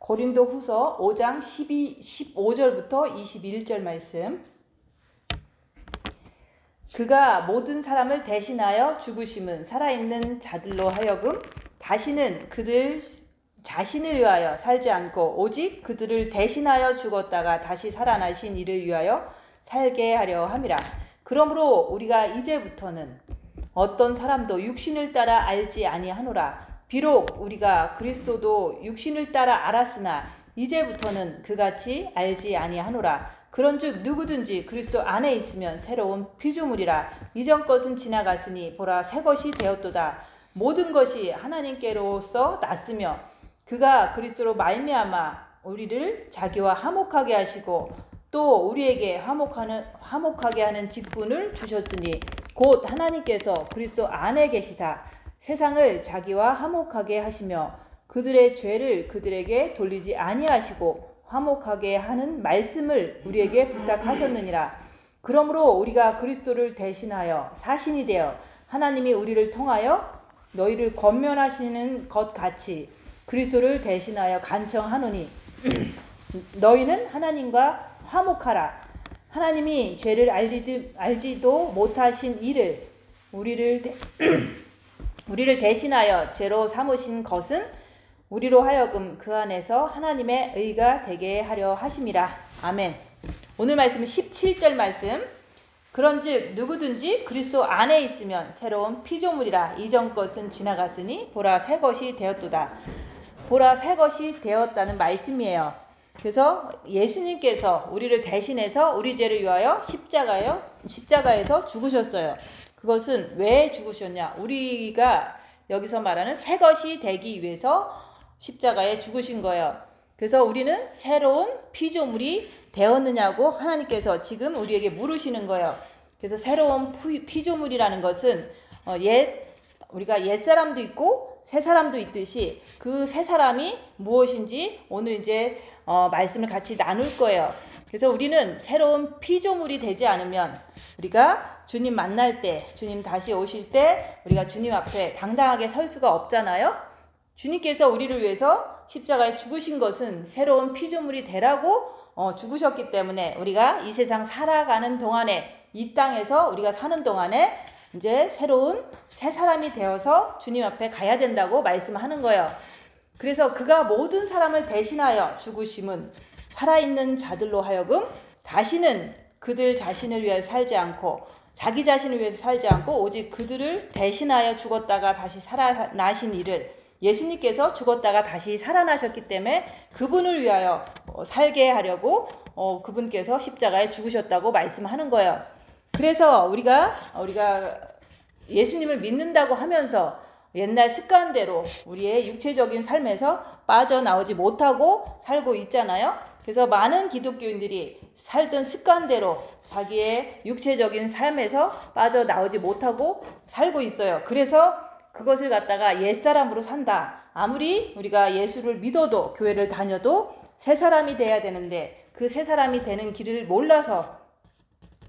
고린도 후서 5장 15절부터 21절 말씀. 그가 모든 사람을 대신하여 죽으심은 살아있는 자들로 하여금 다시는 그들 자신을 위하여 살지 않고 오직 그들을 대신하여 죽었다가 다시 살아나신 이를 위하여 살게 하려 함이라. 그러므로 우리가 이제부터는 어떤 사람도 육신을 따라 알지 아니하노라. 비록 우리가 그리스도도 육신을 따라 알았으나 이제부터는 그같이 알지 아니하노라. 그런즉 누구든지 그리스도 안에 있으면 새로운 피조물이라. 이전 것은 지나갔으니 보라 새 것이 되었도다. 모든 것이 하나님께로서 났으며 그가 그리스도로 말미암아 우리를 자기와 화목하게 하시고 또 우리에게 화목하게 하는 직분을 주셨으니 곧 하나님께서 그리스도 안에 계시사 세상을 자기와 화목하게 하시며 그들의 죄를 그들에게 돌리지 아니하시고 화목하게 하는 말씀을 우리에게 부탁하셨느니라. 그러므로 우리가 그리스도를 대신하여 사신이 되어 하나님이 우리를 통하여 너희를 권면하시는 것 같이 그리스도를 대신하여 간청하노니 너희는 하나님과 화목하라. 하나님이 죄를 알지도 못하신 이를 우리를 대신하여 죄로 삼으신 것은 우리로 하여금 그 안에서 하나님의 의가 되게 하려 하심이라. 아멘. 오늘 말씀은 17절 말씀. 그런즉 누구든지 그리스도 안에 있으면 새로운 피조물이라. 이전 것은 지나갔으니 보라 새 것이 되었도다. 보라 새 것이 되었다는 말씀이에요. 그래서 예수님께서 우리를 대신해서 우리 죄를 위하여 십자가에서 죽으셨어요. 그것은 왜 죽으셨냐? 우리가 여기서 말하는 새 것이 되기 위해서 십자가에 죽으신 거예요. 그래서 우리는 새로운 피조물이 되었느냐고 하나님께서 지금 우리에게 물으시는 거예요. 그래서 새로운 피조물이라는 것은 우리가 옛사람도 있고 새사람도 있듯이 그 새사람이 무엇인지 오늘 이제 말씀을 같이 나눌 거예요. 그래서 우리는 새로운 피조물이 되지 않으면 우리가 주님 만날 때, 주님 다시 오실 때 우리가 주님 앞에 당당하게 설 수가 없잖아요. 주님께서 우리를 위해서 십자가에 죽으신 것은 새로운 피조물이 되라고 죽으셨기 때문에 우리가 이 세상 살아가는 동안에 이 땅에서 우리가 사는 동안에 이제 새로운 새 사람이 되어서 주님 앞에 가야 된다고 말씀하는 거예요. 그래서 그가 모든 사람을 대신하여 죽으심은 살아있는 자들로 하여금 다시는 그들 자신을 위해 살지 않고 자기 자신을 위해서 살지 않고 오직 그들을 대신하여 죽었다가 다시 살아나신 이를 예수님께서 죽었다가 다시 살아나셨기 때문에 그분을 위하여 살게 하려고 그분께서 십자가에 죽으셨다고 말씀하는 거예요. 그래서 우리가 예수님을 믿는다고 하면서 옛날 습관대로 우리의 육체적인 삶에서 빠져나오지 못하고 살고 있잖아요. 그래서 많은 기독교인들이 살던 습관대로 자기의 육체적인 삶에서 빠져나오지 못하고 살고 있어요. 그래서 그것을 갖다가 옛사람으로 산다. 아무리 우리가 예수를 믿어도 교회를 다녀도 새사람이 돼야 되는데 그 새사람이 되는 길을 몰라서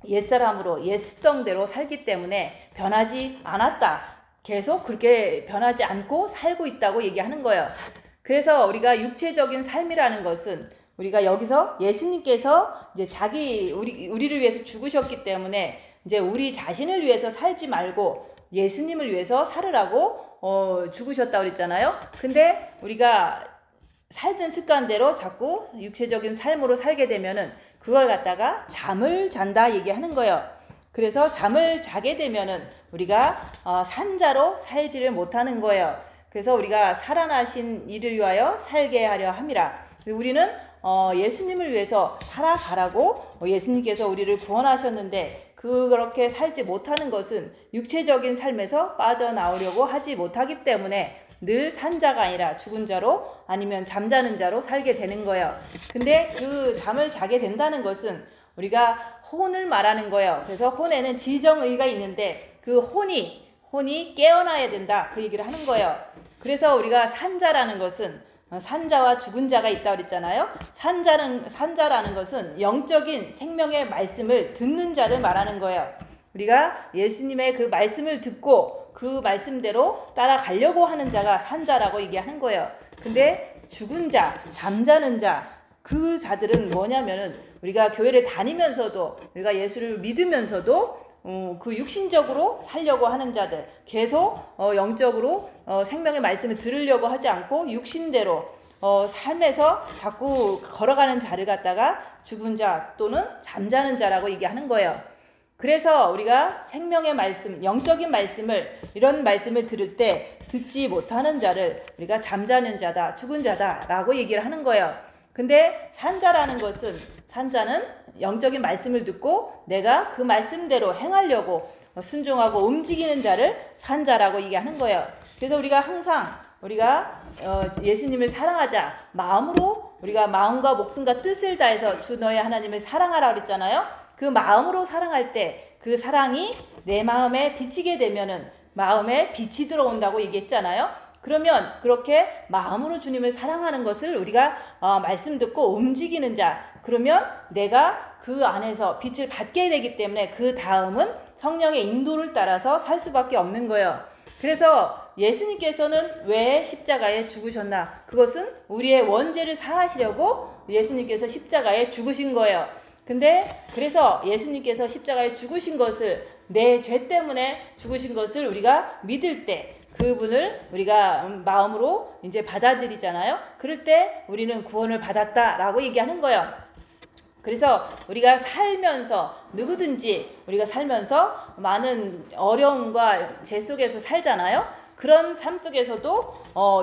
옛사람으로 옛 습성대로 살기 때문에 변하지 않았다. 계속 그렇게 변하지 않고 살고 있다고 얘기하는 거예요. 그래서 우리가 육체적인 삶이라는 것은 우리가 여기서 예수님께서 이제 우리를 위해서 죽으셨기 때문에 이제 우리 자신을 위해서 살지 말고 예수님을 위해서 살으라고 죽으셨다고 그랬잖아요. 근데 우리가 살던 습관대로 자꾸 육체적인 삶으로 살게 되면은 그걸 갖다가 잠을 잔다 얘기하는 거예요. 그래서 잠을 자게 되면은 우리가 산자로 살지를 못하는 거예요. 그래서 우리가 살아나신 이를 위하여 살게 하려 함이라. 우리는 예수님을 위해서 살아가라고 예수님께서 우리를 구원하셨는데 그렇게 살지 못하는 것은 육체적인 삶에서 빠져나오려고 하지 못하기 때문에 늘 산자가 아니라 죽은 자로 아니면 잠자는 자로 살게 되는 거예요. 근데 그 잠을 자게 된다는 것은 우리가 혼을 말하는 거예요. 그래서 혼에는 지정의가 있는데 그 혼이 깨어나야 된다. 그 얘기를 하는 거예요. 그래서 우리가 산자라는 것은 산자와 죽은 자가 있다고 그랬잖아요. 산자라는 것은 영적인 생명의 말씀을 듣는 자를 말하는 거예요. 우리가 예수님의 그 말씀을 듣고 그 말씀대로 따라가려고 하는 자가 산자라고 얘기하는 거예요. 근데 죽은 자, 잠자는 자, 그 자들은 뭐냐면은 우리가 교회를 다니면서도 우리가 예수를 믿으면서도 그 육신적으로 살려고 하는 자들, 계속 영적으로 생명의 말씀을 들으려고 하지 않고 육신대로 삶에서 자꾸 걸어가는 자를 갖다가 죽은 자 또는 잠자는 자라고 얘기하는 거예요. 그래서 우리가 생명의 말씀, 영적인 말씀을, 이런 말씀을 들을 때 듣지 못하는 자를 우리가 잠자는 자다, 죽은 자다 라고 얘기를 하는 거예요. 근데 산자라는 것은, 산자는 영적인 말씀을 듣고 내가 그 말씀대로 행하려고 순종하고 움직이는 자를 산자라고 얘기하는 거예요. 그래서 우리가 항상 우리가 예수님을 사랑하자, 마음으로, 우리가 마음과 목숨과 뜻을 다해서 주 너의 하나님을 사랑하라 그랬잖아요. 그 마음으로 사랑할 때 그 사랑이 내 마음에 비치게 되면은 마음에 빛이 들어온다고 얘기했잖아요. 그러면 그렇게 마음으로 주님을 사랑하는 것을 우리가 말씀 듣고 움직이는 자, 그러면 내가 그 안에서 빛을 받게 되기 때문에 그 다음은 성령의 인도를 따라서 살 수밖에 없는 거예요. 그래서 예수님께서는 왜 십자가에 죽으셨나? 그것은 우리의 원죄를 사하시려고 예수님께서 십자가에 죽으신 거예요. 근데 그래서 예수님께서 십자가에 죽으신 것을, 내 죄 때문에 죽으신 것을 우리가 믿을 때, 그분을 우리가 마음으로 이제 받아들이잖아요. 그럴 때 우리는 구원을 받았다라고 얘기하는 거예요. 그래서 우리가 살면서, 누구든지 우리가 살면서 많은 어려움과 죄 속에서 살잖아요. 그런 삶 속에서도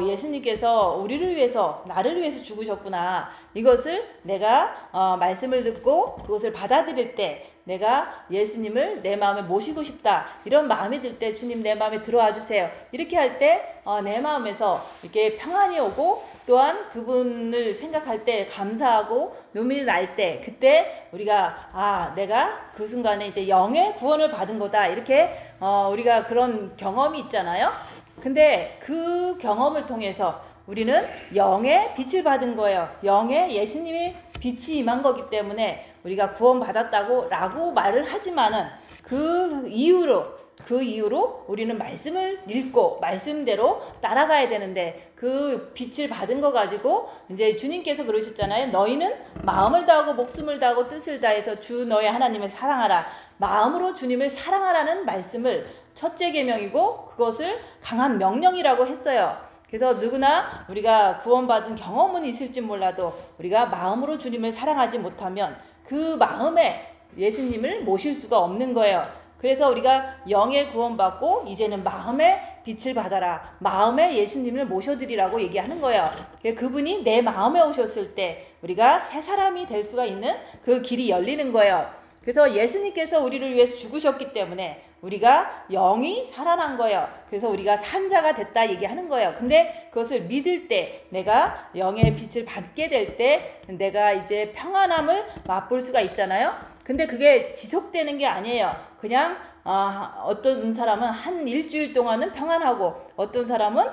예수님께서 우리를 위해서, 나를 위해서 죽으셨구나, 이것을 내가 말씀을 듣고 그것을 받아들일 때, 내가 예수님을 내 마음에 모시고 싶다, 이런 마음이 들 때 주님 내 마음에 들어와 주세요, 이렇게 할 때 내 마음에서 이렇게 평안이 오고, 또한 그분을 생각할 때 감사하고 눈물이 날 때, 그때 우리가 내가 그 순간에 이제 영의 구원을 받은 거다, 이렇게 우리가 그런 경험이 있잖아요. 근데 그 경험을 통해서 우리는 영의 빛을 받은 거예요. 영의 예수님의 빛이 임한 거기 때문에 우리가 구원받았다고 라고 말을 하지만은 그 이후로 우리는 말씀을 읽고 말씀대로 따라가야 되는데, 그 빛을 받은 거 가지고 이제 주님께서 그러셨잖아요. 너희는 마음을 다하고 목숨을 다하고 뜻을 다해서 주 너의 하나님을 사랑하라. 마음으로 주님을 사랑하라는 말씀을 첫째 계명이고 그것을 강한 명령이라고 했어요. 그래서 누구나 우리가 구원받은 경험은 있을지 몰라도 우리가 마음으로 주님을 사랑하지 못하면 그 마음에 예수님을 모실 수가 없는 거예요. 그래서 우리가 영의 구원받고 이제는 마음의 빛을 받아라, 마음에 예수님을 모셔드리라고 얘기하는 거예요. 그분이 내 마음에 오셨을 때 우리가 새 사람이 될 수가 있는 그 길이 열리는 거예요. 그래서 예수님께서 우리를 위해서 죽으셨기 때문에 우리가 영이 살아난 거예요. 그래서 우리가 산자가 됐다 얘기하는 거예요. 근데 그것을 믿을 때, 내가 영의 빛을 받게 될 때 내가 이제 평안함을 맛볼 수가 있잖아요. 근데 그게 지속되는 게 아니에요. 그냥 어떤 사람은 한 일주일 동안은 평안하고, 어떤 사람은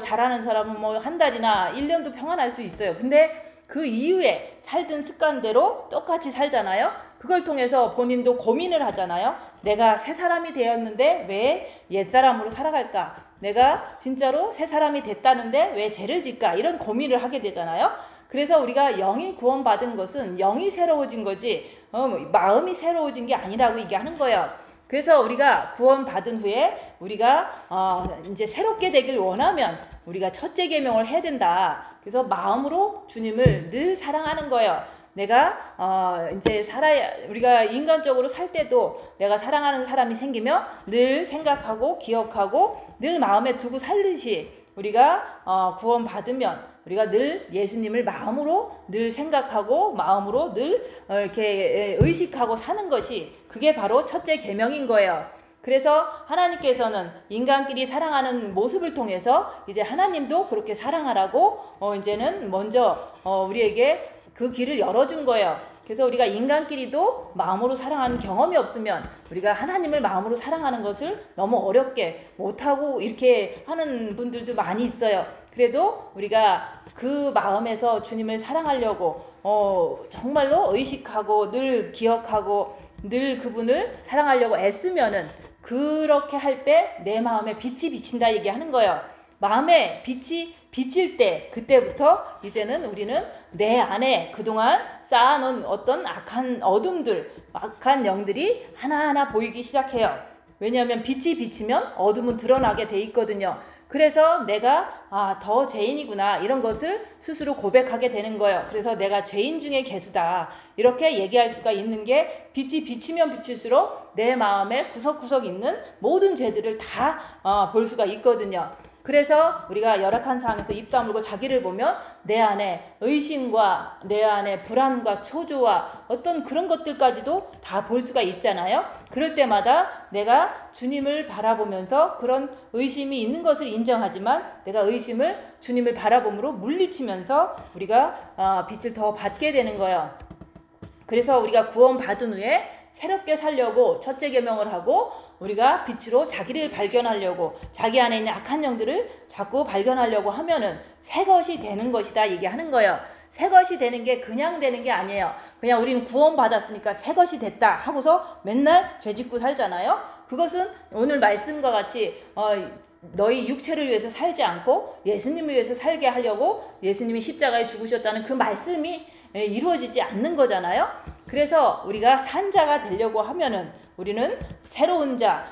잘하는 사람은 한 달이나 1년도 평안할 수 있어요. 근데 그 이후에 살던 습관대로 똑같이 살잖아요. 그걸 통해서 본인도 고민을 하잖아요. 내가 새 사람이 되었는데 왜 옛사람으로 살아갈까? 내가 진짜로 새 사람이 됐다는데 왜 죄를 질까? 이런 고민을 하게 되잖아요. 그래서 우리가 영이 구원받은 것은 영이 새로워진 거지 마음이 새로워진 게 아니라고 얘기하는 거예요. 그래서 우리가 구원받은 후에 우리가 이제 새롭게 되길 원하면 우리가 첫째 계명을 해야 된다. 그래서 마음으로 주님을 늘 사랑하는 거예요. 내가 이제 우리가 인간적으로 살 때도 내가 사랑하는 사람이 생기면 늘 생각하고 기억하고 늘 마음에 두고 살듯이 우리가 구원받으면 우리가 늘 예수님을 마음으로 늘 생각하고 마음으로 늘 이렇게 의식하고 사는 것이, 그게 바로 첫째 계명인 거예요. 그래서 하나님께서는 인간끼리 사랑하는 모습을 통해서 이제 하나님도 그렇게 사랑하라고 이제는 먼저 우리에게 그 길을 열어준 거예요. 그래서 우리가 인간끼리도 마음으로 사랑하는 경험이 없으면 우리가 하나님을 마음으로 사랑하는 것을 너무 어렵게 못하고 이렇게 하는 분들도 많이 있어요. 그래도 우리가 그 마음에서 주님을 사랑하려고 정말로 의식하고 늘 기억하고 늘 그분을 사랑하려고 애쓰면은, 그렇게 할 때 내 마음에 빛이 비친다 얘기하는 거예요. 마음에 빛이 비칠 때 그때부터 이제는 우리는 내 안에 그동안 쌓아놓은 어떤 악한 어둠들, 악한 영들이 하나하나 보이기 시작해요. 왜냐하면 빛이 비치면 어둠은 드러나게 돼 있거든요. 그래서 내가 더 죄인이구나 이런 것을 스스로 고백하게 되는 거예요. 그래서 내가 죄인 중에 괴수다 이렇게 얘기할 수가 있는 게 빛이 비치면 비칠수록 내 마음에 구석구석 있는 모든 죄들을 다 볼 수가 있거든요. 그래서 우리가 열악한 상황에서 입 다물고 자기를 보면 내 안에 의심과 내 안에 불안과 초조와 어떤 그런 것들까지도 다 볼 수가 있잖아요. 그럴 때마다 내가 주님을 바라보면서 그런 의심이 있는 것을 인정하지만 내가 의심을 주님을 바라봄으로 물리치면서 우리가 빛을 더 받게 되는 거예요. 그래서 우리가 구원 받은 후에 새롭게 살려고 첫째 계명을 하고 우리가 빛으로 자기를 발견하려고 자기 안에 있는 악한 영들을 자꾸 발견하려고 하면은 새 것이 되는 것이다 얘기하는 거예요. 새 것이 되는 게 그냥 되는 게 아니에요. 그냥 우리는 구원 받았으니까 새 것이 됐다 하고서 맨날 죄짓고 살잖아요. 그것은 오늘 말씀과 같이 너희 육체를 위해서 살지 않고 예수님을 위해서 살게 하려고 예수님이 십자가에 죽으셨다는 그 말씀이 이루어지지 않는 거잖아요. 그래서 우리가 산자가 되려고 하면은 우리는 새로운 자,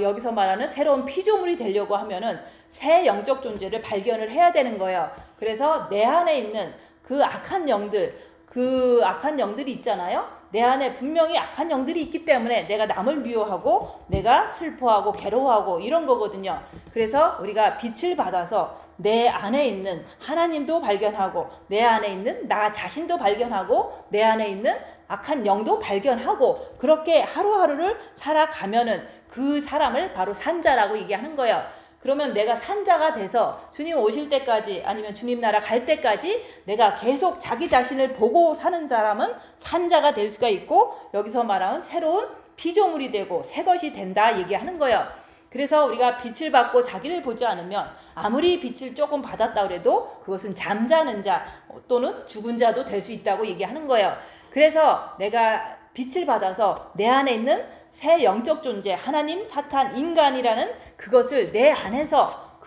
여기서 말하는 새로운 피조물이 되려고 하면은 새 영적 존재를 발견을 해야 되는 거예요. 그래서 내 안에 있는 그 악한 영들이 있잖아요. 내 안에 분명히 악한 영들이 있기 때문에 내가 남을 미워하고 내가 슬퍼하고 괴로워하고 이런 거거든요. 그래서 우리가 빛을 받아서 내 안에 있는 하나님도 발견하고 내 안에 있는 나 자신도 발견하고 내 안에 있는 악한 영도 발견하고 그렇게 하루하루를 살아가면은 그 사람을 바로 산자라고 얘기하는 거예요. 그러면 내가 산자가 돼서 주님 오실 때까지 아니면 주님 나라 갈 때까지 내가 계속 자기 자신을 보고 사는 사람은 산자가 될 수가 있고 여기서 말하는 새로운 피조물이 되고 새 것이 된다 얘기하는 거예요. 그래서 우리가 빛을 받고 자기를 보지 않으면 아무리 빛을 조금 받았다 그래도 그것은 잠자는 자 또는 죽은 자도 될 수 있다고 얘기하는 거예요. 그래서 내가 빛을 받아서 내 안에 있는 새 영적 존재 하나님, 사탄, 인간이라는 그것을 내 안에서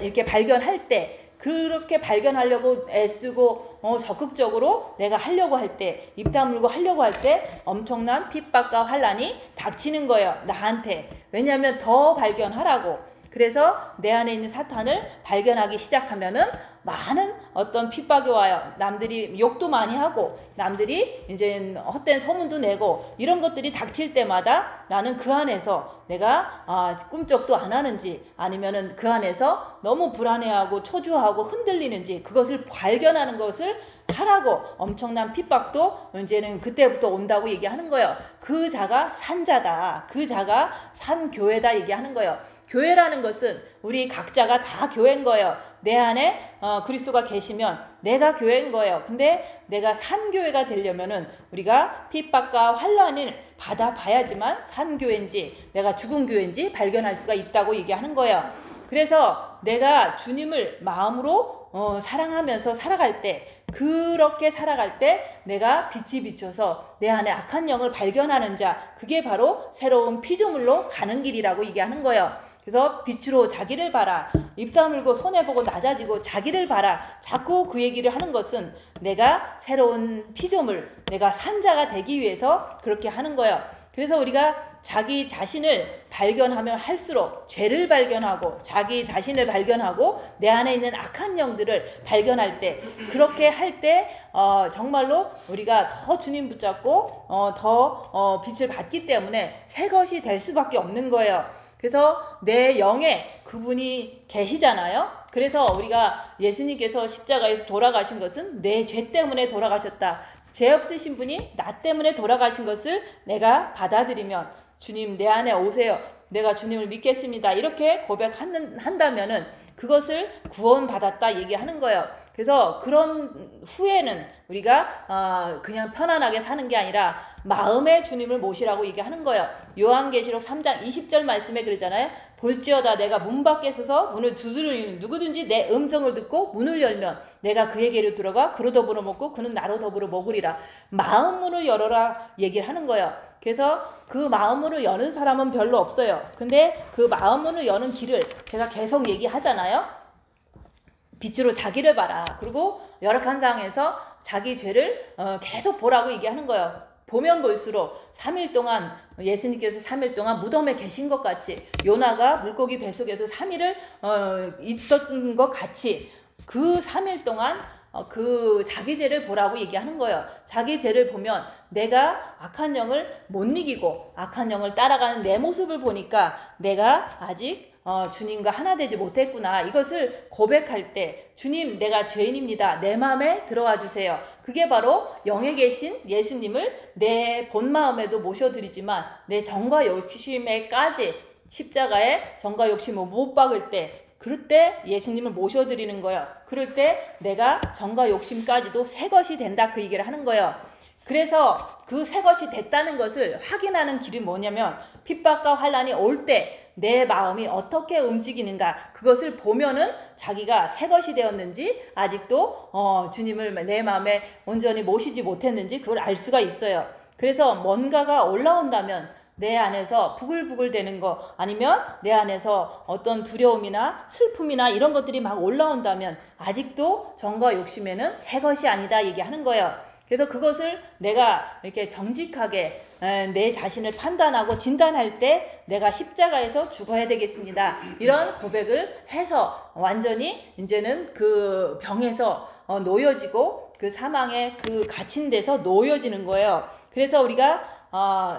이렇게 발견할 때 그렇게 발견하려고 애쓰고 적극적으로 내가 하려고 할 때 입 다물고 하려고 할 때 엄청난 핍박과 환난이 닥치는 거예요. 나한테. 왜냐하면 더 발견하라고. 그래서 내 안에 있는 사탄을 발견하기 시작하면은 많은 어떤 핍박이 와요. 남들이 욕도 많이 하고 남들이 이제 헛된 소문도 내고 이런 것들이 닥칠 때마다 나는 그 안에서 내가 꿈쩍도 안 하는지 아니면은 그 안에서 너무 불안해하고 초조하고 흔들리는지 그것을 발견하는 것을 하라고 엄청난 핍박도 이제는 그때부터 온다고 얘기하는 거예요. 그 자가 산자다. 그 자가 산교회다 얘기하는 거예요. 교회라는 것은 우리 각자가 다 교회인 거예요. 내 안에 그리스도가 계시면 내가 교회인 거예요. 근데 내가 산교회가 되려면은 우리가 핍박과 환난을 받아봐야지만 산교회인지 내가 죽은 교회인지 발견할 수가 있다고 얘기하는 거예요. 그래서 내가 주님을 마음으로 사랑하면서 살아갈 때 그렇게 살아갈 때 내가 빛이 비춰서 내 안에 악한 영을 발견하는 자 그게 바로 새로운 피조물로 가는 길이라고 얘기하는 거예요. 그래서 빛으로 자기를 봐라. 입 다물고 손해보고 낮아지고 자기를 봐라. 자꾸 그 얘기를 하는 것은 내가 새로운 피조물, 내가 산자가 되기 위해서 그렇게 하는 거예요. 그래서 우리가 자기 자신을 발견하면 할수록 죄를 발견하고 자기 자신을 발견하고 내 안에 있는 악한 영들을 발견할 때 그렇게 할 때 정말로 우리가 더 주님 붙잡고 더 빛을 받기 때문에 새 것이 될 수밖에 없는 거예요. 그래서 내 영에 그분이 계시잖아요. 그래서 우리가 예수님께서 십자가에서 돌아가신 것은 내 죄 때문에 돌아가셨다. 죄 없으신 분이 나 때문에 돌아가신 것을 내가 받아들이면 주님 내 안에 오세요. 내가 주님을 믿겠습니다. 이렇게 고백한다면은 그것을 구원받았다 얘기하는 거예요. 그래서 그런 후에는 우리가 그냥 편안하게 사는 게 아니라 마음의 주님을 모시라고 얘기하는 거예요. 요한계시록 3장 20절 말씀에 그러잖아요. 볼지어다 내가 문 밖에 서서 문을 두드리는 누구든지 내 음성을 듣고 문을 열면 내가 그에게로 들어가 그로 더불어 먹고 그는 나로 더불어 먹으리라. 마음 문을 열어라 얘기를 하는 거예요. 그래서 그 마음 문을 여는 사람은 별로 없어요. 근데 그 마음 문을 여는 길을 제가 계속 얘기하잖아요. 빛으로 자기를 봐라. 그리고 열악한 상황에서 자기 죄를 계속 보라고 얘기하는 거예요. 보면 볼수록 3일 동안 예수님께서 3일 동안 무덤에 계신 것 같이 요나가 물고기 뱃속에서 3일을 있었던 것 같이 그 3일 동안 그 자기 죄를 보라고 얘기하는 거예요. 자기 죄를 보면 내가 악한 영을 못 이기고 악한 영을 따라가는 내 모습을 보니까 내가 아직 주님과 하나 되지 못했구나. 이것을 고백할 때 주님 내가 죄인입니다. 내 마음에 들어와 주세요. 그게 바로 영에 계신 예수님을 내 본 마음에도 모셔드리지만 내 정과 욕심에까지 십자가에 정과 욕심을 못 박을 때 그럴 때 예수님을 모셔드리는 거예요. 그럴 때 내가 정과 욕심까지도 새 것이 된다 그 얘기를 하는 거예요. 그래서 그 새 것이 됐다는 것을 확인하는 길이 뭐냐면 핍박과 환난이 올 때 내 마음이 어떻게 움직이는가 그것을 보면은 자기가 새 것이 되었는지 아직도 주님을 내 마음에 온전히 모시지 못했는지 그걸 알 수가 있어요. 그래서 뭔가가 올라온다면 내 안에서 부글부글 되는 거 아니면 내 안에서 어떤 두려움이나 슬픔이나 이런 것들이 막 올라온다면 아직도 정과 욕심에는 새 것이 아니다 얘기하는 거예요. 그래서 그것을 내가 이렇게 정직하게 내 자신을 판단하고 진단할 때 내가 십자가에서 죽어야 되겠습니다. 이런 고백을 해서 완전히 이제는 그 병에서 놓여지고 그 사망에 그 갇힌 데서 놓여지는 거예요. 그래서 우리가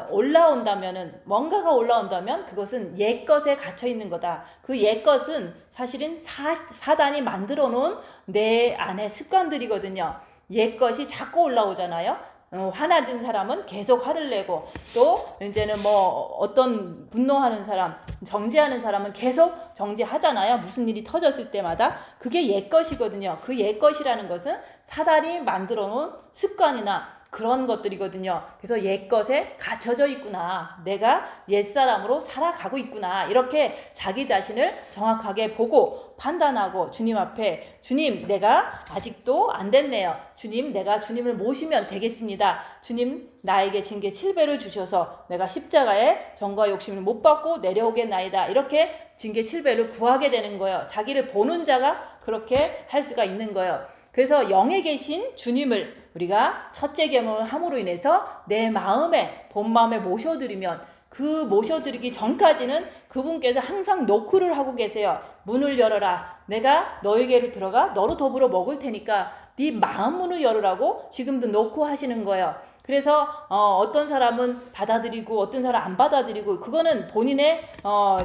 올라온다면은 뭔가가 올라온다면 그것은 옛것에 갇혀 있는 거다. 그 옛것은 사실은 사단이 만들어 놓은 내 안의 습관들이거든요. 옛것이 자꾸 올라오잖아요. 화나진 사람은 계속 화를 내고 또 이제는 뭐 어떤 분노하는 사람, 정죄하는 사람은 계속 정죄하잖아요. 무슨 일이 터졌을 때마다 그게 옛것이거든요. 그 옛것이라는 것은 사단이 만들어 놓은 습관이나 그런 것들이거든요. 그래서 옛것에 갇혀져 있구나. 내가 옛사람으로 살아가고 있구나. 이렇게 자기 자신을 정확하게 보고 판단하고 주님 앞에 주님 내가 아직도 안 됐네요. 주님 내가 주님을 모시면 되겠습니다. 주님 나에게 징계 7배를 주셔서 내가 십자가에 정과 욕심을 못 받고 내려오겠나이다. 이렇게 징계 7배를 구하게 되는 거예요. 자기를 보는 자가 그렇게 할 수가 있는 거예요. 그래서 영에 계신 주님을 우리가 첫째 경험을 함으로 인해서 내 마음에 본 마음에 모셔드리면 그 모셔드리기 전까지는 그분께서 항상 노크를 하고 계세요. 문을 열어라. 내가 너에게로 들어가 너로 더불어 먹을 테니까 네 마음 문을 열으라고 지금도 노크하시는 거예요. 그래서 어떤 사람은 받아들이고 어떤 사람 안 받아들이고 그거는 본인의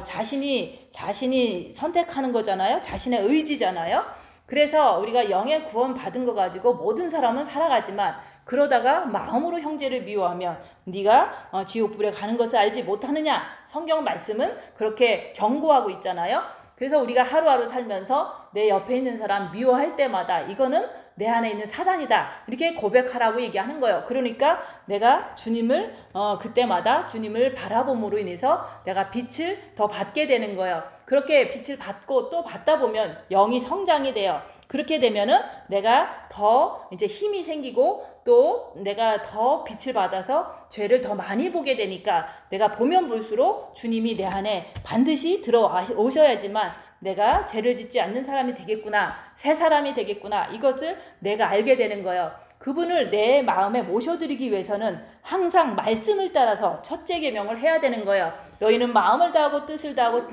자신이 선택하는 거잖아요. 자신의 의지잖아요. 그래서 우리가 영의 구원 받은 거 가지고 모든 사람은 살아가지만 그러다가 마음으로 형제를 미워하면 네가 지옥불에 가는 것을 알지 못하느냐. 성경 말씀은 그렇게 경고하고 있잖아요. 그래서 우리가 하루하루 살면서 내 옆에 있는 사람 미워할 때마다 이거는 내 안에 있는 사단이다. 이렇게 고백하라고 얘기하는 거예요. 그러니까 내가 주님을 그때마다 주님을 바라봄으로 인해서 내가 빛을 더 받게 되는 거예요. 그렇게 빛을 받고 또 받다 보면 영이 성장이 돼요. 그렇게 되면은 내가 더 이제 힘이 생기고 또 내가 더 빛을 받아서 죄를 더 많이 보게 되니까 내가 보면 볼수록 주님이 내 안에 반드시 들어오셔야지만 내가 죄를 짓지 않는 사람이 되겠구나. 새 사람이 되겠구나. 이것을 내가 알게 되는 거예요. 그분을 내 마음에 모셔드리기 위해서는 항상 말씀을 따라서 첫째 계명을 해야 되는 거예요. 너희는 마음을 다하고 뜻을 다하고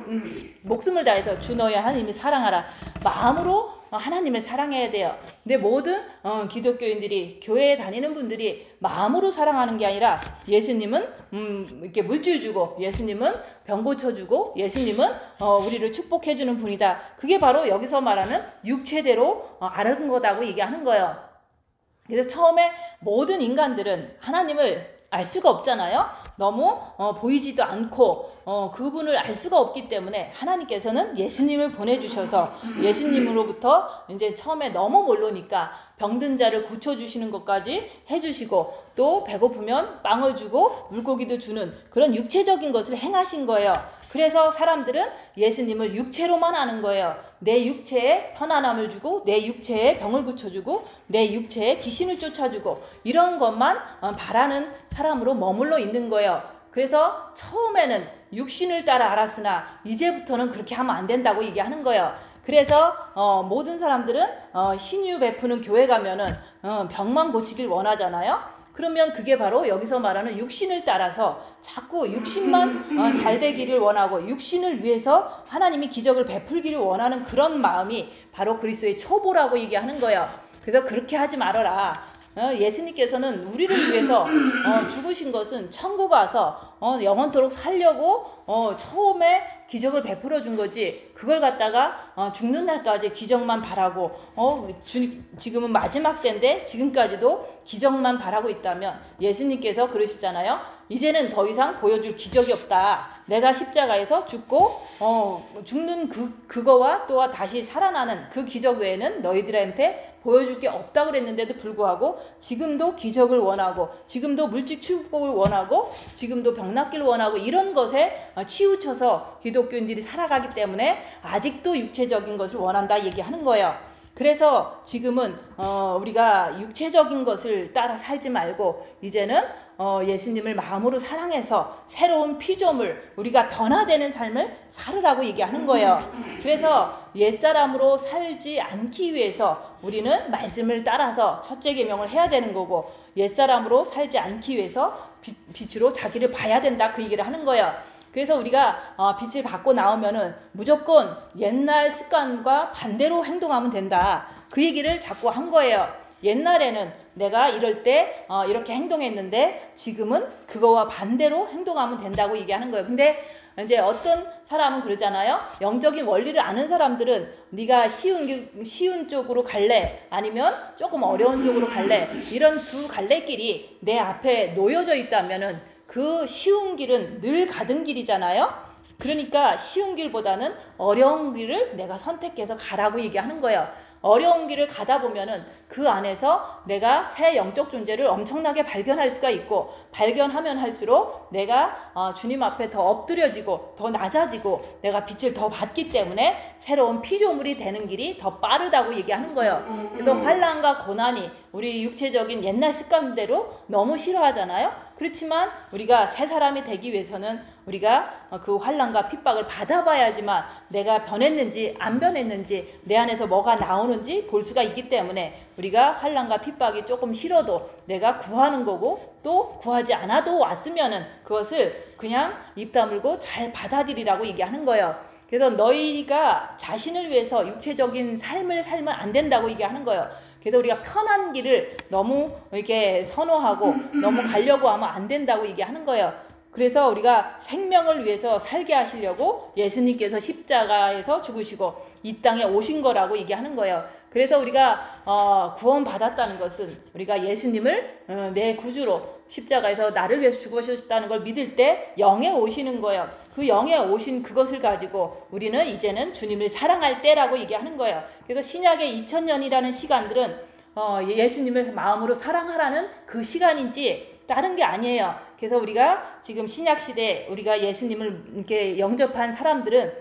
목숨을 다해서 주 너희 하나님을 사랑하라. 마음으로 하나님을 사랑해야 돼요. 근데 모든 기독교인들이 교회에 다니는 분들이 마음으로 사랑하는 게 아니라 예수님은 이렇게 물질 주고 예수님은 병 고쳐주고 예수님은 우리를 축복해주는 분이다. 그게 바로 여기서 말하는 육체대로 아는 거다고 얘기하는 거예요. 그래서 처음에 모든 인간들은 하나님을 알 수가 없잖아요. 너무 보이지도 않고 그분을 알 수가 없기 때문에 하나님께서는 예수님을 보내주셔서 예수님으로부터 이제 처음에 너무 모르니까 병든 자를 고쳐주시는 것까지 해주시고 또 배고프면 빵을 주고 물고기도 주는 그런 육체적인 것을 행하신 거예요. 그래서 사람들은 예수님을 육체로만 아는 거예요. 내 육체에 편안함을 주고 내 육체에 병을 고쳐주고 내 육체에 귀신을 쫓아주고 이런 것만 바라는 사람으로 머물러 있는 거예요. 그래서 처음에는 육신을 따라 알았으나 이제부터는 그렇게 하면 안 된다고 얘기하는 거예요. 그래서 모든 사람들은 신유 베푸는 교회 가면은 병만 고치길 원하잖아요. 그러면 그게 바로 여기서 말하는 육신을 따라서 자꾸 육신만 잘 되기를 원하고 육신을 위해서 하나님이 기적을 베풀기를 원하는 그런 마음이 바로 그리스도의 초보라고 얘기하는 거예요. 그래서 그렇게 하지 말아라. 예수님께서는 우리를 위해서 죽으신 것은 천국 와서 영원토록 살려고 처음에 기적을 베풀어 준 거지 그걸 갖다가 죽는 날까지 기적만 바라고 지금은 마지막 때인데 지금까지도 기적만 바라고 있다면 예수님께서 그러시잖아요. 이제는 더 이상 보여줄 기적이 없다. 내가 십자가에서 죽고 죽는 그거와 또 다시 살아나는 그 기적 외에는 너희들한테 보여줄 게 없다 그랬는데도 불구하고 지금도 기적을 원하고 지금도 물질 축복을 원하고 지금도 병 낫기를 원하고 이런 것에 치우쳐서 기독교인들이 살아가기 때문에 아직도 육체적인 것을 원한다 얘기하는 거예요. 그래서 지금은 우리가 육체적인 것을 따라 살지 말고 이제는 예수님을 마음으로 사랑해서 새로운 피조물 우리가 변화되는 삶을 살으라고 얘기하는 거예요. 그래서 옛사람으로 살지 않기 위해서 우리는 말씀을 따라서 첫째 계명을 해야 되는 거고 옛사람으로 살지 않기 위해서 빛으로 자기를 봐야 된다 그 얘기를 하는 거예요. 그래서 우리가 빛을 받고 나오면은 무조건 옛날 습관과 반대로 행동하면 된다. 그 얘기를 자꾸 한 거예요. 옛날에는 내가 이럴 때 이렇게 행동했는데 지금은 그거와 반대로 행동하면 된다고 얘기하는 거예요. 근데 이제 어떤 사람은 그러잖아요. 영적인 원리를 아는 사람들은 네가 쉬운 쪽으로 갈래? 아니면 조금 어려운 쪽으로 갈래? 이런 두 갈래길이 내 앞에 놓여져 있다면은 그 쉬운 길은 늘 가던 길이잖아요. 그러니까 쉬운 길보다는 어려운 길을 내가 선택해서 가라고 얘기하는 거예요. 어려운 길을 가다 보면은 그 안에서 내가 새 영적 존재를 엄청나게 발견할 수가 있고 발견하면 할수록 내가 주님 앞에 더 엎드려지고 더 낮아지고 내가 빛을 더 받기 때문에 새로운 피조물이 되는 길이 더 빠르다고 얘기하는 거예요. 그래서 환난과 고난이 우리 육체적인 옛날 습관대로 너무 싫어하잖아요. 그렇지만 우리가 새 사람이 되기 위해서는 우리가 그 환난과 핍박을 받아봐야지만 내가 변했는지 안 변했는지 내 안에서 뭐가 나오는지 볼 수가 있기 때문에 우리가 환난과 핍박이 조금 싫어도 내가 구하는 거고 또 구하지 않아도 왔으면은 그것을 그냥 입 다물고 잘 받아들이라고 얘기하는 거예요. 그래서 너희가 자신을 위해서 육체적인 삶을 살면 안 된다고 얘기하는 거예요. 그래서 우리가 편한 길을 너무 이렇게 선호하고 너무 가려고 하면 안 된다고 얘기하는 거예요. 그래서 우리가 생명을 위해서 살게 하시려고 예수님께서 십자가에서 죽으시고 이 땅에 오신 거라고 얘기하는 거예요. 그래서 우리가 구원받았다는 것은 우리가 예수님을 내 구주로 십자가에서 나를 위해서 죽으셨다는 걸 믿을 때 영에 오시는 거예요. 그 영에 오신 그것을 가지고 우리는 이제는 주님을 사랑할 때라고 얘기하는 거예요. 그래서 신약의 2000년이라는 시간들은 예수님을 마음으로 사랑하라는 그 시간인지 다른 게 아니에요. 그래서 우리가 지금 신약 시대에 우리가 예수님을 이렇게 영접한 사람들은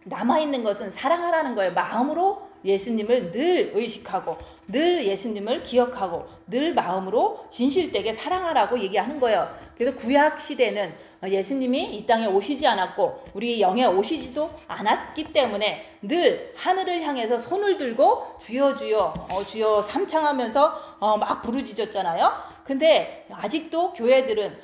남아있는 것은 사랑하라는 거예요. 마음으로 예수님을 늘 의식하고 늘 예수님을 기억하고 늘 마음으로 진실되게 사랑하라고 얘기하는 거예요. 그래서 구약 시대는 예수님이 이 땅에 오시지 않았고 우리 영에 오시지도 않았기 때문에 늘 하늘을 향해서 손을 들고 주여 주여 주여 삼창하면서 막 부르짖었잖아요. 근데 아직도 교회들은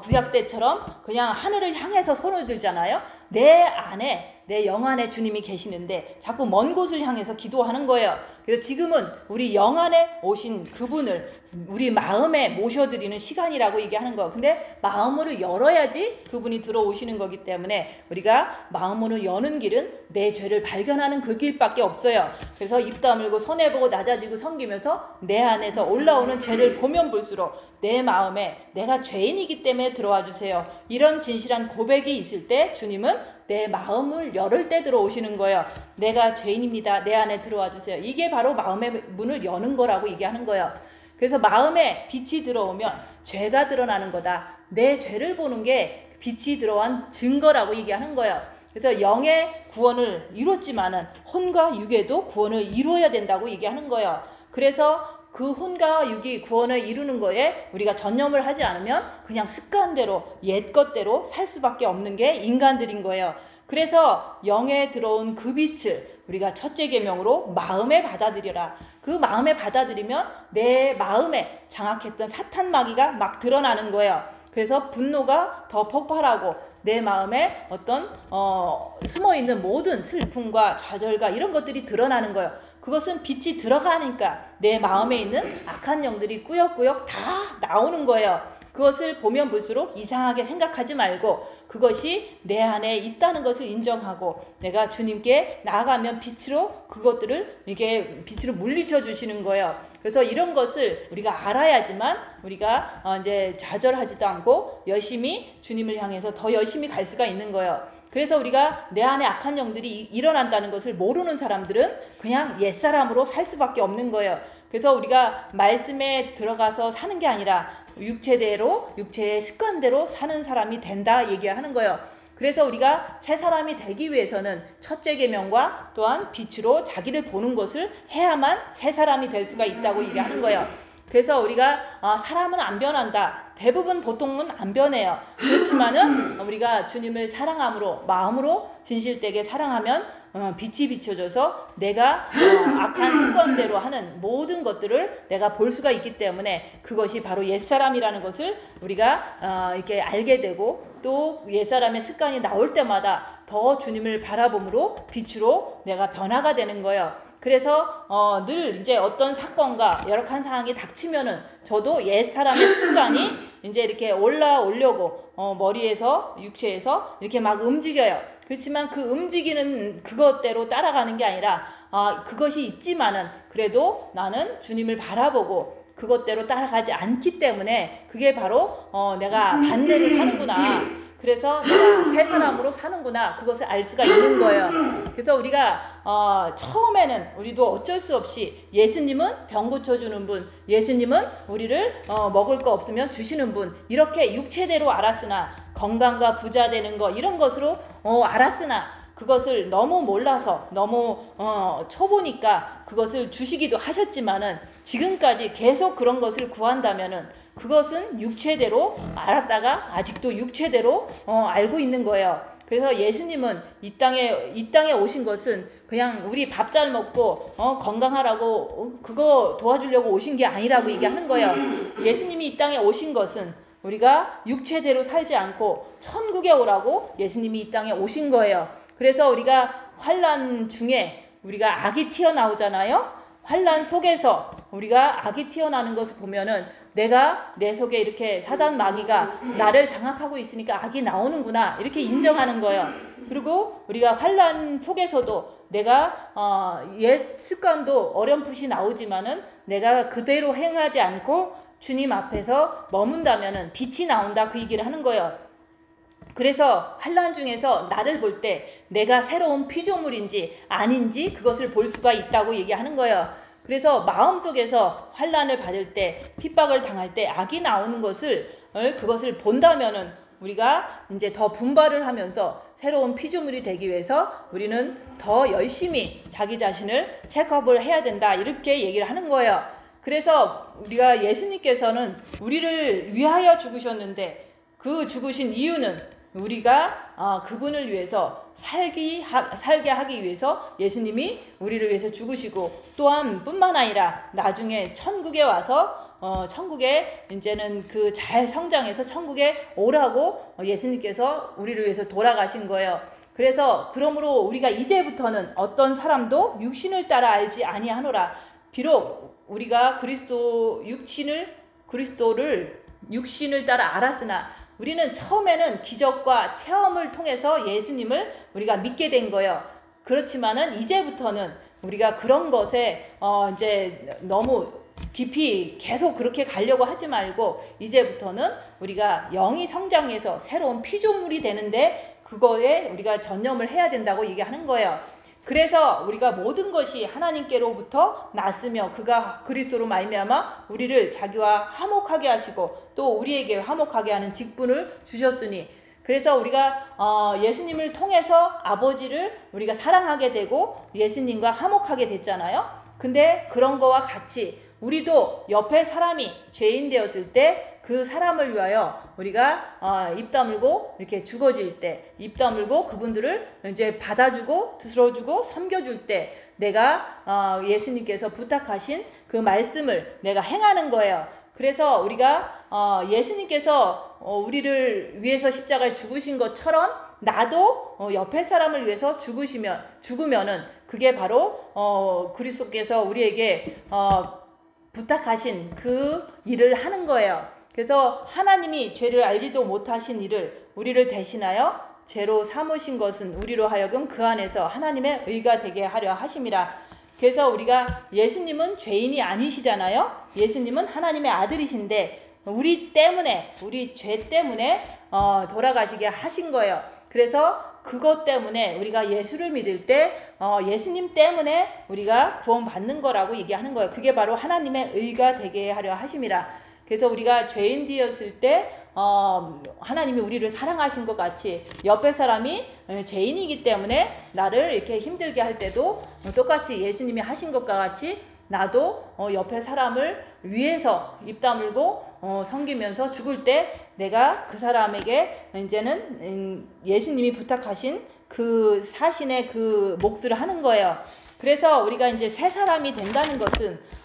구약 때처럼 그냥 하늘을 향해서 손을 들잖아요. 내 안에 내 영 안에 주님이 계시는데 자꾸 먼 곳을 향해서 기도하는 거예요. 그래서 지금은 우리 영 안에 오신 그분을 우리 마음에 모셔드리는 시간이라고 얘기하는 거. 근데 마음으로 열어야지 그분이 들어오시는 거기 때문에 우리가 마음으로 여는 길은 내 죄를 발견하는 그 길밖에 없어요. 그래서 입 다물고 손해보고 낮아지고 섬기면서 내 안에서 올라오는 죄를 보면 볼수록 내 마음에 내가 죄인이기 때문에 들어와 주세요. 이런 진실한 고백이 있을 때 주님은 내 마음을 열을 때 들어오시는 거예요. 내가 죄인입니다. 내 안에 들어와 주세요. 이게 바로 마음의 문을 여는 거라고 얘기하는 거예요. 그래서 마음에 빛이 들어오면 죄가 드러나는 거다. 내 죄를 보는 게 빛이 들어온 증거라고 얘기하는 거예요. 그래서 영의 구원을 이뤘지만은 혼과 육에도 구원을 이루어야 된다고 얘기하는 거예요. 그래서 그 혼과 육이 구원을 이루는 거에 우리가 전념을 하지 않으면 그냥 습관대로 옛 것대로 살 수밖에 없는 게 인간들인 거예요. 그래서 영에 들어온 그 빛을 우리가 첫째 계명으로 마음에 받아들여라. 그 마음에 받아들이면 내 마음에 장악했던 사탄 마귀가 막 드러나는 거예요. 그래서 분노가 더 폭발하고 내 마음에 어떤 숨어있는 모든 슬픔과 좌절과 이런 것들이 드러나는 거예요. 그것은 빛이 들어가니까 내 마음에 있는 악한 영들이 꾸역꾸역 다 나오는 거예요. 그것을 보면 볼수록 이상하게 생각하지 말고 그것이 내 안에 있다는 것을 인정하고 내가 주님께 나아가면 빛으로 그것들을 이게 빛으로 물리쳐 주시는 거예요. 그래서 이런 것을 우리가 알아야지만 우리가 이제 좌절하지도 않고 열심히 주님을 향해서 더 열심히 갈 수가 있는 거예요. 그래서 우리가 내 안에 악한 영들이 일어난다는 것을 모르는 사람들은 그냥 옛사람으로 살 수밖에 없는 거예요. 그래서 우리가 말씀에 들어가서 사는 게 아니라 육체대로 육체의 습관대로 사는 사람이 된다 얘기하는 거예요. 그래서 우리가 새 사람이 되기 위해서는 첫째 계명과 또한 빛으로 자기를 보는 것을 해야만 새 사람이 될 수가 있다고 얘기하는 거예요. 그래서 우리가 사람은 안 변한다. 대부분 보통은 안 변해요. 그렇지만은 우리가 주님을 사랑함으로 마음으로 진실되게 사랑하면 빛이 비춰져서 내가 악한 습관대로 하는 모든 것들을 내가 볼 수가 있기 때문에 그것이 바로 옛사람이라는 것을 우리가 이렇게 알게 되고 또 옛사람의 습관이 나올 때마다 더 주님을 바라봄으로 빛으로 내가 변화가 되는 거예요. 그래서 늘 이제 어떤 사건과 열악한 상황이 닥치면은 저도 옛사람의 습관이 이제 이렇게 올라오려고 머리에서 육체에서 이렇게 막 움직여요. 그렇지만 그 움직이는 그것대로 따라가는 게 아니라 그것이 있지만은 그래도 나는 주님을 바라보고 그것대로 따라가지 않기 때문에 그게 바로 내가 반대로 사는구나. 그래서 내가 새 사람으로 사는구나. 그것을 알 수가 있는 거예요. 그래서 우리가 처음에는 우리도 어쩔 수 없이 예수님은 병 고쳐주는 분, 예수님은 우리를 먹을 거 없으면 주시는 분, 이렇게 육체대로 알았으나 건강과 부자 되는 거 이런 것으로 알았으나 그것을 너무 몰라서 너무 초보니까 그것을 주시기도 하셨지만은 지금까지 계속 그런 것을 구한다면은 그것은 육체대로 알았다가 아직도 육체대로 알고 있는 거예요. 그래서 예수님은 이 땅에 오신 것은 그냥 우리 밥 잘 먹고 건강하라고 그거 도와주려고 오신 게 아니라고 얘기하는 거예요. 예수님이 이 땅에 오신 것은 우리가 육체대로 살지 않고 천국에 오라고 예수님이 이 땅에 오신 거예요. 그래서 우리가 환난 중에 우리가 악이 튀어나오잖아요. 환난 속에서 우리가 악이 튀어나오는 것을 보면은 내가 내 속에 이렇게 사단 마귀가 나를 장악하고 있으니까 악이 나오는구나 이렇게 인정하는 거예요. 그리고 우리가 환난 속에서도 내가 옛 습관도 어렴풋이 나오지만은 내가 그대로 행하지 않고 주님 앞에서 머문다면은 빛이 나온다 그 얘기를 하는 거예요. 그래서 환난 중에서 나를 볼 때 내가 새로운 피조물인지 아닌지 그것을 볼 수가 있다고 얘기하는 거예요. 그래서 마음속에서 환난을 받을 때 핍박을 당할 때 악이 나오는 그것을 본다면은 우리가 이제 더 분발을 하면서 새로운 피조물이 되기 위해서 우리는 더 열심히 자기 자신을 체크업을 해야 된다 이렇게 얘기를 하는 거예요. 그래서 우리가 예수님께서는 우리를 위하여 죽으셨는데 그 죽으신 이유는 우리가 그분을 위해서 살게 하기 위해서 예수님이 우리를 위해서 죽으시고 또한 뿐만 아니라 나중에 천국에 와서 천국에 이제는 그 잘 성장해서 천국에 오라고 예수님께서 우리를 위해서 돌아가신 거예요. 그래서 그러므로 우리가 이제부터는 어떤 사람도 육신을 따라 알지 아니하노라. 비록 우리가 그리스도를 육신을 따라 알았으나 우리는 처음에는 기적과 체험을 통해서 예수님을 우리가 믿게 된 거예요. 그렇지만은 이제부터는 우리가 그런 것에 이제 너무 깊이 계속 그렇게 가려고 하지 말고 이제부터는 우리가 영이 성장해서 새로운 피조물이 되는데 그거에 우리가 전념을 해야 된다고 얘기하는 거예요. 그래서 우리가 모든 것이 하나님께로부터 났으며 그가 그리스도로 말미암아 우리를 자기와 화목하게 하시고 또 우리에게 화목하게 하는 직분을 주셨으니, 그래서 우리가 예수님을 통해서 아버지를 우리가 사랑하게 되고 예수님과 화목하게 됐잖아요. 근데 그런 거와 같이 우리도 옆에 사람이 죄인 되었을 때 그 사람을 위하여 우리가 입 다물고 이렇게 죽어질 때, 입 다물고 그분들을 이제 받아주고 들어주고 섬겨줄 때 내가 예수님께서 부탁하신 그 말씀을 내가 행하는 거예요. 그래서 우리가 예수님께서 우리를 위해서 십자가에 죽으신 것처럼 나도 옆에 사람을 위해서 죽으면은 그게 바로 그리스도께서 우리에게 부탁하신 그 일을 하는 거예요. 그래서 하나님이 죄를 알지도 못하신 일을 우리를 대신하여 죄로 삼으신 것은 우리로 하여금 그 안에서 하나님의 의가 되게 하려 하심이라. 그래서 우리가 예수님은 죄인이 아니시잖아요. 예수님은 하나님의 아들이신데 우리 죄 때문에 돌아가시게 하신 거예요. 그래서 그것 때문에 우리가 예수를 믿을 때 예수님 때문에 우리가 구원받는 거라고 얘기하는 거예요. 그게 바로 하나님의 의가 되게 하려 하심이라. 그래서 우리가 죄인 되었을 때 하나님이 우리를 사랑하신 것 같이 옆에 사람이 죄인이기 때문에 나를 이렇게 힘들게 할 때도 똑같이 예수님이 하신 것과 같이 나도 옆에 사람을 위해서 입 다물고 섬기면서 죽을 때 내가 그 사람에게 이제는 예수님이 부탁하신 그 사신의 그 몫을 하는 거예요. 그래서 우리가 이제 새 사람이 된다는 것은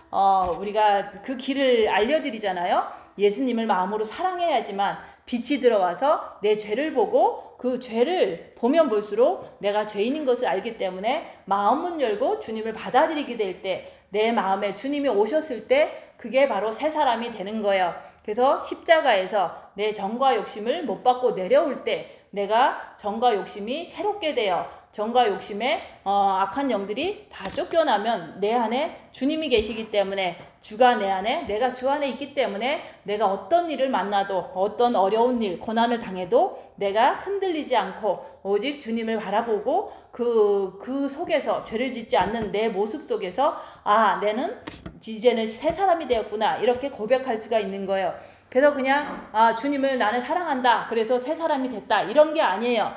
우리가 그 길을 알려드리잖아요. 예수님을 마음으로 사랑해야지만 빛이 들어와서 내 죄를 보고 그 죄를 보면 볼수록 내가 죄인인 것을 알기 때문에 마음문 열고 주님을 받아들이게 될 때, 내 마음에 주님이 오셨을 때 그게 바로 새 사람이 되는 거예요. 그래서 십자가에서 내 정과 욕심을 못 받고 내려올 때 내가 정과 욕심이 새롭게 되어 정과 욕심에 악한 영들이 다 쫓겨나면 내 안에 주님이 계시기 때문에, 주가 내 안에, 내가 주 안에 있기 때문에 내가 어떤 일을 만나도 어떤 어려운 일, 고난을 당해도 내가 흔들리지 않고 오직 주님을 바라보고 그 속에서 죄를 짓지 않는 내 모습 속에서 나는 이제는 새 사람이 되었구나 이렇게 고백할 수가 있는 거예요. 그래서 그냥 주님을 나는 사랑한다 그래서 새 사람이 됐다 이런 게 아니에요.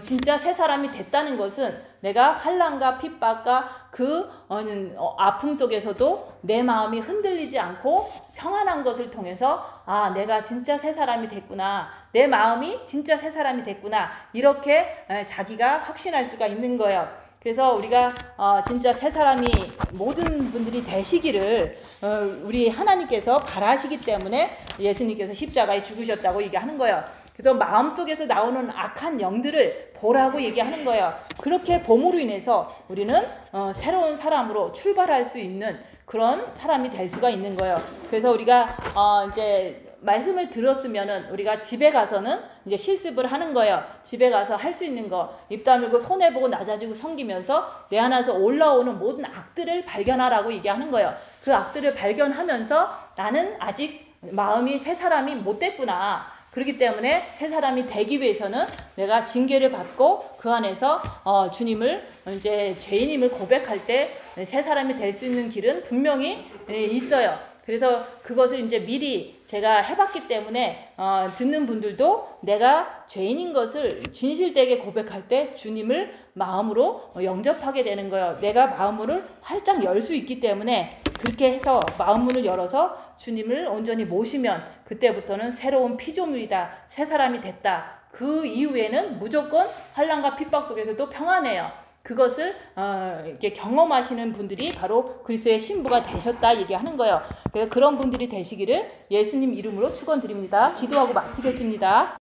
진짜 새 사람이 됐다는 것은 내가 환난과 핍박과 그 아픔 속에서도 내 마음이 흔들리지 않고 평안한 것을 통해서 내가 진짜 새 사람이 됐구나, 내 마음이 진짜 새 사람이 됐구나 이렇게 자기가 확신할 수가 있는 거예요. 그래서 우리가 진짜 새 사람이 모든 분들이 되시기를 우리 하나님께서 바라시기 때문에 예수님께서 십자가에 죽으셨다고 얘기하는 거예요. 그래서 마음속에서 나오는 악한 영들을 보라고 얘기하는 거예요. 그렇게 봄으로 인해서 우리는 새로운 사람으로 출발할 수 있는 그런 사람이 될 수가 있는 거예요. 그래서 우리가 이제 말씀을 들었으면은 우리가 집에 가서는 이제 실습을 하는 거예요. 집에 가서 할 수 있는 거, 입 다물고 손해보고 낮아지고 섬기면서 내 안에서 올라오는 모든 악들을 발견하라고 얘기하는 거예요. 그 악들을 발견하면서 나는 아직 마음이 새 사람이 못 됐구나. 그렇기 때문에 새 사람이 되기 위해서는 내가 징계를 받고 그 안에서 주님을 이제 죄인임을 고백할 때 새 사람이 될 수 있는 길은 분명히 있어요. 그래서 그것을 이제 미리 제가 해봤기 때문에 듣는 분들도 내가 죄인인 것을 진실되게 고백할 때 주님을 마음으로 영접하게 되는 거예요. 내가 마음문을 활짝 열 수 있기 때문에 그렇게 해서 마음문을 열어서 주님을 온전히 모시면 그때부터는 새로운 피조물이다, 새 사람이 됐다. 그 이후에는 무조건 환난과 핍박 속에서도 평안해요. 그것을 이렇게 경험하시는 분들이 바로 그리스도의 신부가 되셨다 얘기하는 거예요. 그래서 그런 분들이 되시기를 예수님 이름으로 축원드립니다. 기도하고 마치겠습니다.